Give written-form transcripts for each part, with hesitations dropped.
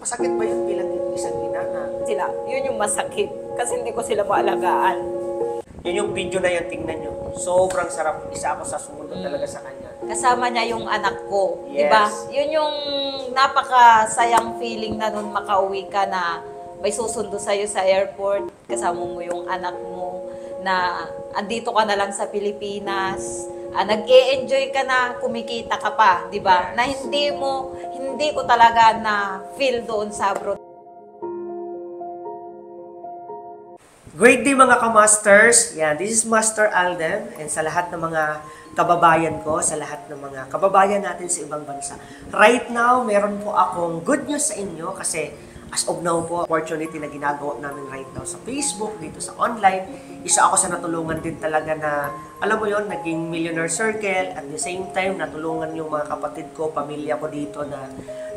Masakit ba yun bilang isang ina na? Sila, yun yung masakit. Kasi hindi ko sila maalagaan. Yun yung video na yan, tingnan nyo. Sobrang sarap. Isa ako sa sumunod talaga sa kanya. Kasama niya yung anak ko. Yes. Diba? Yun yung napakasayang feeling na nun makauwi ka na may susundo sa'yo sa airport. Kasama mo yung anak mo na andito ka na lang sa Pilipinas. Nag-e-enjoy ka na, kumikita ka pa, di ba? Na hindi ko talaga na feel doon sa abroad. Great day mga ka-masters! Yan, this is Master Alden and sa lahat ng mga kababayan ko, sa lahat ng mga kababayan natin sa ibang bansa. Right now, meron po akong good news sa inyo kasi as of now po, opportunity na ginagawa namin right now sa Facebook, dito sa online. Isa ako sa natulungan din talaga na, alam mo yon, naging millionaire circle. At the same time, natulungan yung mga kapatid ko, pamilya ko dito na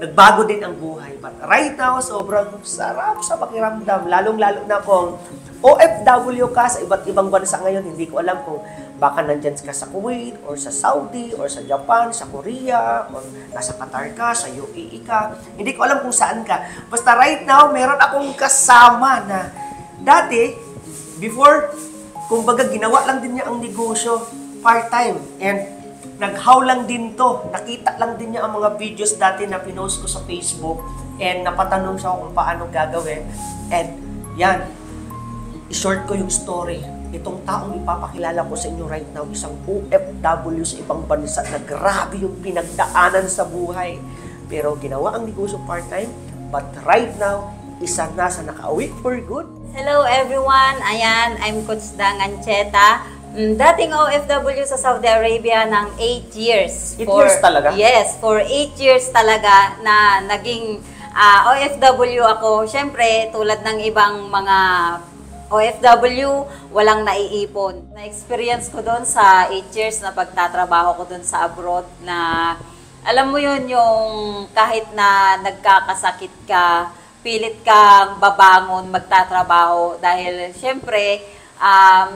nagbago din ang buhay. But right now, sobrang sarap sa pakiramdam. Lalong-lalo na kung OFW ka sa iba't ibang bansa ngayon. Hindi ko alam kung baka nandyan ka sa Kuwait, or sa Saudi, or sa Japan, sa Korea, or nasa Qatar ka, sa UAE ka. Hindi ko alam kung saan ka. Basta right now, meron akong kasama na dati, before, kumbaga ginawa lang din niya ang negosyo part-time. And naghaw lang din to. Nakita lang din niya ang mga videos dati na pinost ko sa Facebook. And napatanong siya kung paano gagawin. And yan, i-short ko yung story. Itong taong ipapakilala ko sa inyo right now, isang OFW sa ibang bansa na grabe yung pinagdaanan sa buhay. Pero ginawa ang negosyo part-time, but right now, isa na sa nakauwi for good. Hello everyone! Ayan, I'm Coach Dang Ancheta. Dating OFW sa Saudi Arabia ng 8 years. 8 years talaga? Yes, for 8 years talaga na naging OFW ako. Siyempre, tulad ng ibang mga OFW, walang naiipon. Na-experience ko doon sa 8 years na pagtatrabaho ko doon sa abroad na alam mo yun yung kahit na nagkakasakit ka, pilit kang babangon, magtatrabaho dahil syempre,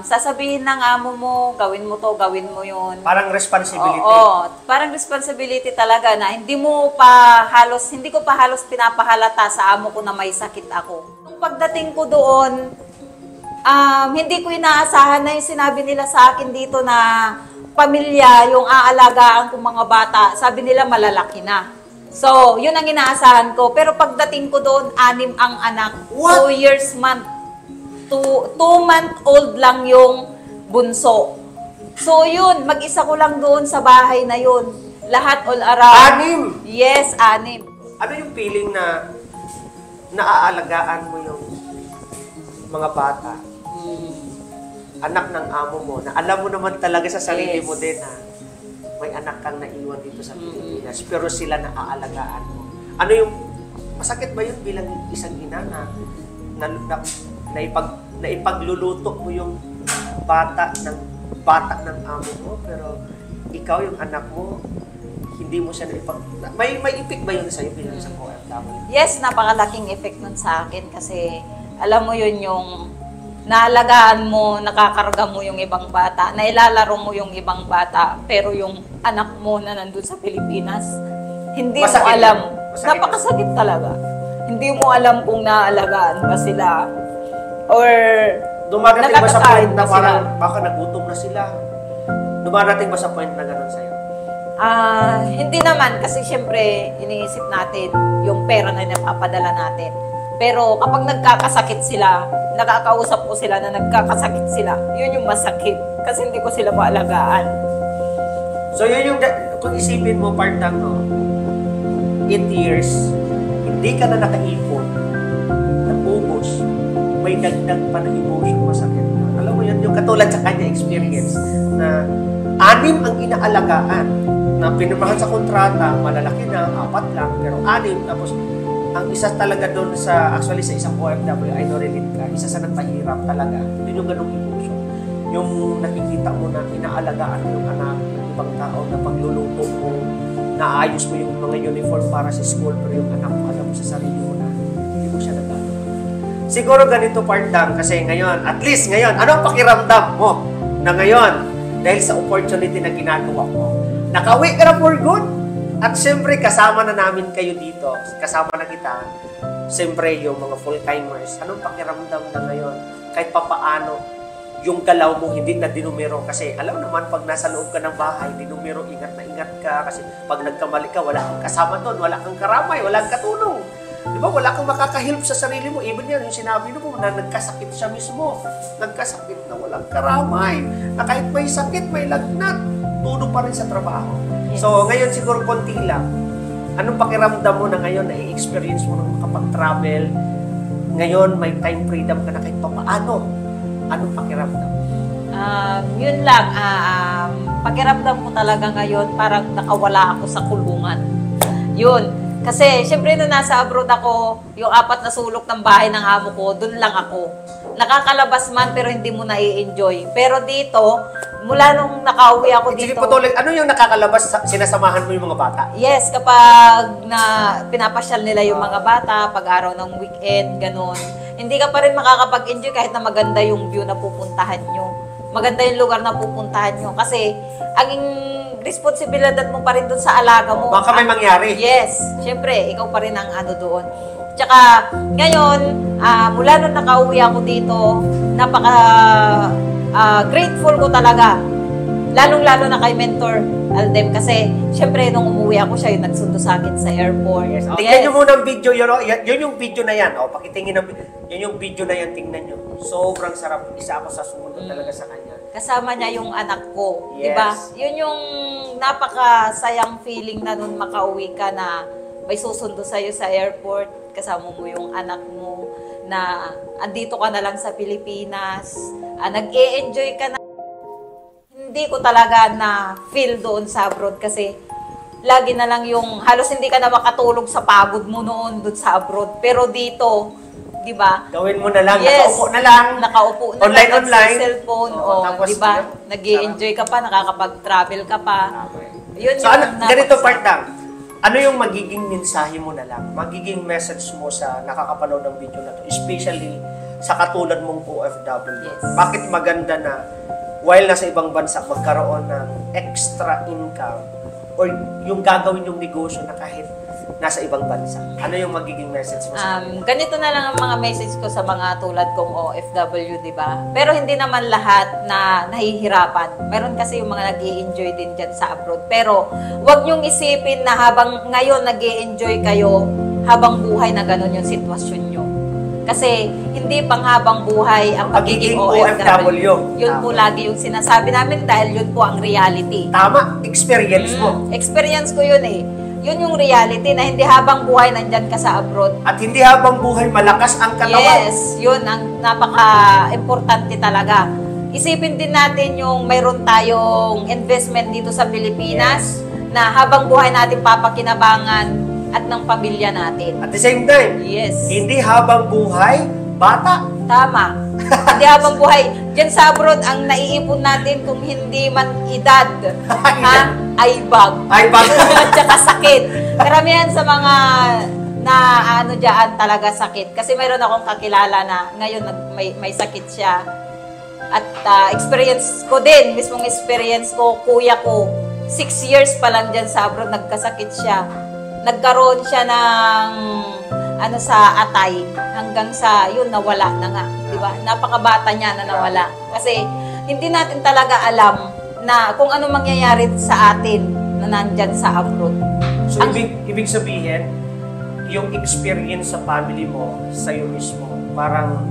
sasabihin ng amo mo, gawin mo to, gawin mo yun. Parang responsibility. Oo, parang responsibility talaga na hindi ko pa halos pinapahalata sa amo ko na may sakit ako. Nung pagdating ko doon, hindi ko inaasahan na yung sinabi nila sa akin dito na pamilya, yung aalagaan kong mga bata, sabi nila malalaki na. So, yun ang inaasahan ko. Pero pagdating ko doon, 6 ang anak. 2 years month. 2-month-old lang yung bunso. So, yun, mag-isa ko lang doon sa bahay na yun. Lahat all around. 6? Yes, 6. Ano yung feeling na naaalagaan mo yung mga bata? Anak ng amo mo, na alam mo naman talaga sa sarili mo din na may anak kang naiwan dito sa Pilipinas, pero sila naaalagaan mo. Ano yung, masakit ba yun bilang isang ina na ipagluluto mo yung bata ng amo mo, pero ikaw yung anak mo, hindi mo siya may effect ba yun sa'yo bilang isang OFW? Yes, napakalaking effect nun sa akin kasi alam mo yun yung naalagaan mo, nakakarga mo yung ibang bata, nailalaro mo yung ibang bata, pero yung anak mo na nandun sa Pilipinas, hindi masakit mo alam. Napakasakit talaga. Hindi mo alam kung naalagaan ba sila or dumadating ba sa point na parang baka nagutom na sila? Dumadating ba sa point na gano'n sa'yo? Hindi naman kasi syempre iniisip natin yung pera na napapadala natin. Pero kapag nagkakasakit sila, nakakausap ko sila na nagkakasakit sila, yun yung masakit. Kasi hindi ko sila maalagaan. So yun yung, kung isipin mo part-time, no? 8 years, hindi ka na nakaipon, nag-ubos, may dagdag pa na emotion masakit. Alam mo yun, yung katulad sa kanya experience, na 6 ang inaalagaan, na pinirmahan sa kontrata, malalaki na, 4 lang, pero 6, tapos ang isa talaga doon sa, actually sa isang OFW, I know relate ka, isa sa nagpahirap talaga, yun yung ganong emotion. Yung nakikita mo na inaalagaan mo yung anak ng ibang tao, na pagluluto mo, naayos mo yung mga uniform para sa school, pero yung anak mo, alam mo sa sarili mo na hindi mo siya nagagawa. Siguro ganito part-time, kasi ngayon, at least ngayon, ano ang pakiramdam mo na ngayon, dahil sa opportunity na ginagawa mo, nakauwi ka na for good? At siyempre, kasama na namin kayo dito. Kasama na kita. Siyempre, yung mga full-timers. Anong pakiramdam na ngayon? Kahit papaano, yung galaw mo hindi na dinumero. Kasi alam naman, pag nasa loob ka ng bahay, dinumero, ingat na ingat ka. Kasi pag nagkamali ka, wala kang kasama doon, wala kang karamay, wala kang katulong. Di ba? Wala kang makakahilp sa sarili mo. Even yan, yung sinabi mo na nagkasakit siya mismo. Nagkasakit na walang karamay. Na kahit may sakit, may lagnat, tudo pa rin sa trabaho. So, ngayon siguro konti lang. Anong pakiramdam mo na ngayon na i-experience mo nung makapag-travel? Ngayon, may time freedom ka na kahit paano. Anong pakiramdam? Yun lang. Pakiramdam ko talaga ngayon, parang nakawala ako sa kulungan. Yun. Kasi, syempre, nung nasa abroad ako, yung 4 na sulok ng bahay ng amo ko, dun lang ako. Nakakalabas man, pero hindi mo na-i-enjoy. Pero dito, mula nung nakauwi ako dito... Sige po, tuloy. Ano yung nakakalabas, sinasamahan mo yung mga bata? Yes, kapag pinapasyal nila yung mga bata, pag araw ng weekend, ganun. Hindi ka pa rin makakapag-enjoy kahit na maganda yung view na pupuntahan nyo. Maganda yung lugar na pupuntahan nyo. Kasi, ang responsibilidad mo pa rin dun sa alaga mo. Baka may mangyari. Yes. Siyempre, ikaw pa rin ang ano doon. Tsaka, ngayon, mula nung nakauwi ako dito, grateful ko talaga. Lalong-lalo na kay Mentor Aldem kasi, siyempre, nung umuwi ako siya, yung nagsundo sa akin sa airport. Yes. Tingnan nyo muna ang video, yun yung video na yan. O, pakitingin yun yung video na yan, tingnan nyo. Sobrang sarap. Isa ako sa sumunod talaga sa kanya. Kasama niya yung anak ko, Yes. 'di ba? Yun yung napakasayang feeling na nun makauwi ka na may susundo sa iyo sa airport, kasama mo yung anak mo na andito ka na lang sa Pilipinas, nag-e-enjoy ka na. Hindi ko talaga na feel doon sa abroad kasi lagi na lang yung halos hindi ka na makatulog sa pagod mo noon doon sa abroad. Pero dito, di ba? Gawin mo na lang, Yes. nakaupo na lang. Nakaupo na Online, lang online. sa cellphone. Oo, tapos di ba? yun, Nag-i-enjoy ka pa, nakakapag-travel ka pa. Okay. Yun So, yung ganito part lang. Ano yung magiging mensahe mo na lang? Magiging message mo sa nakakapanood ng video na to, especially sa katulad mong OFW. Yes. Bakit maganda na while nasa ibang bansa magkaroon ng extra income or yung gagawin yung negosyo na kahit nasa ibang bansa? Ano yung magiging message mo sa kanila? Ganito na lang ang mga message ko sa mga tulad kong OFW, di ba? Pero hindi naman lahat na nahihirapan. Meron kasi yung mga nag-i-enjoy din dyan sa abroad. Pero huwag niyong isipin na habang ngayon nag-i-enjoy kayo, habang buhay na ganun yung sitwasyon nyo. Kasi hindi pang habang buhay ang pagiging OFW. Yun po lagi yung sinasabi namin dahil yun po ang reality. Tama, experience mo. Experience ko yun eh. Yun yung reality na hindi habang buhay nandyan ka sa abroad. At hindi habang buhay malakas ang katawan. Yes, yun ang napaka-importante talaga. Isipin din natin yung mayroon tayong investment dito sa Pilipinas na habang buhay natin papakinabangan at ng pamilya natin. At the same time, Yes. hindi habang buhay, bata. Tama. Hindi habang buhay. Diyan sa abroad, ang naiipon natin kung hindi man edad, ay bag. Ay, bata. At saka sakit. Karamihan sa mga na ano dyan talaga sakit. Kasi mayroon akong kakilala na ngayon may sakit siya. At experience ko din, mismong experience ko, kuya ko, 6 years pa lang dyan sa abroad, nagkasakit siya. Nagkaroon siya ng sa atay hanggang sa yun nawala na nga, 'di ba? Napakabata niya na nawala. Kasi hindi natin talaga alam na kung ano mangyayari sa atin na nandyan sa abroad. So, ibig sabihin, yung experience sa family mo, sa iyo mismo, parang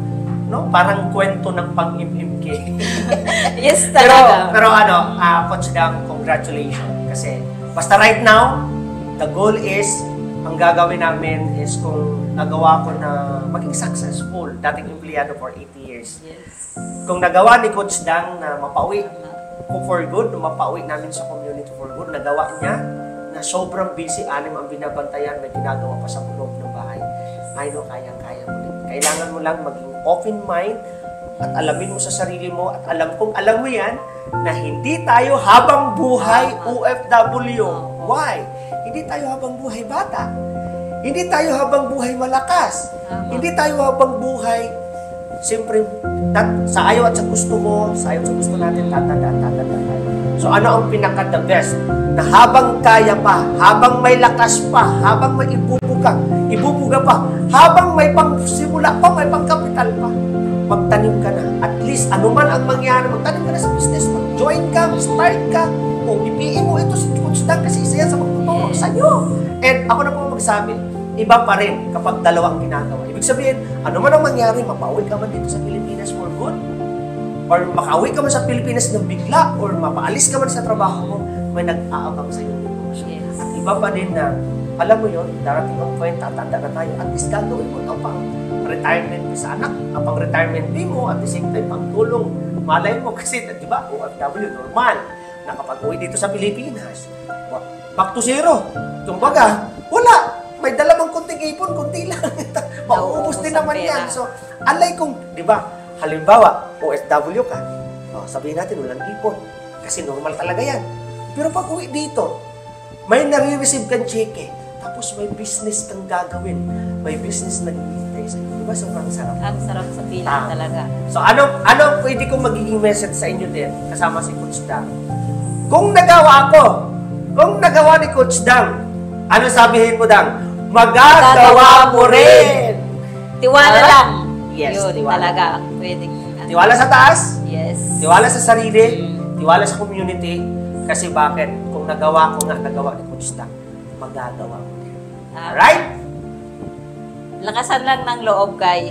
kwento ng pang-imimk. Yes, talaga. Pero Coach Dang, congratulations. Kasi, basta right now, the goal is, ang gagawin namin is kung nagawa ko na maging successful, dating empleyado for 80 years. Yes. Kung nagawa ni Coach Dang na mapauwi ko for good, mapauwi namin sa community for good, nagawa niya na sobrang busy, 6 ang binabantayan, may ginagawa pa sa loob ng bahay. I know, kayang-kaya mo din. Kailangan mo lang maging open mind at alamin mo sa sarili mo at alam mo yan na hindi tayo habang buhay OFW. Why? Hindi tayo habang buhay bata. Hindi tayo habang buhay malakas. Hindi tayo habang buhay, siyempre, sa ayaw at sa gusto mo, sa ayaw at sa gusto natin, tatanda tayo. So ano ang pinaka-the best? Na habang kaya pa, habang may lakas pa, habang may ibubuga pa, habang may pang-simula pa, may pang-kapital pa, magtanim ka na. At least, anuman ang mangyari, magtanim ka na sa business mo. Join ka, start ka. Kung ipiin mo ito sa Coach Dan kasi isa yan sa magtutulong sa'yo. And ako na po magsabi, iba pa rin kapag dalawang ginagawa. Ibig sabihin, anuman ang mangyari, mapauwi ka man dito sa Pilipinas for good, or makauwi ka man sa Pilipinas ng bigla, or mapaalis ka man sa trabaho mo, may nag-aabang sa'yo dito. Yes. At iba pa din na, alam mo yun, darating ang point, tatanda na tayo, at least gagawin mo ito pang retirement mo sa anak, ang pang retirement fee mo, at the same time, pang tulong. Malay mo kasi, di ba, OFW, normal, na kapag uwi dito sa Pilipinas, back to zero. Kumbaga, wala. May dalamang kunting ipon, kunti lang. Mauubos din naman yan. So, alay kung, di ba, halimbawa, OFW ka, sabihin natin, walang ipon. Kasi normal talaga yan. Pero pag uwi dito, may nare-receive kang cheque, tapos may business kang gagawin, may business na naghihintay sa'yo. Di ba, sobrang sarap. Ang sarap sa feeling talaga. So, ano pwede kong magiging message sa inyo din, kasama si Coach Dang? Kung nagawa ko, kung nagawa ni Coach Dang, ano sabihin mo, Dang? Magagawa mo rin! Tiwala lang. Yes, Yun, tiwala. talaga ang pwedeng. Tiwala sa taas, Yes. tiwala sa sarili, tiwala sa community, kasi bakit? Kung nagawa ko nga, nagawa ni Coach Dang, magagawa mo din. Alright? Lakasan lang ng loob, guys.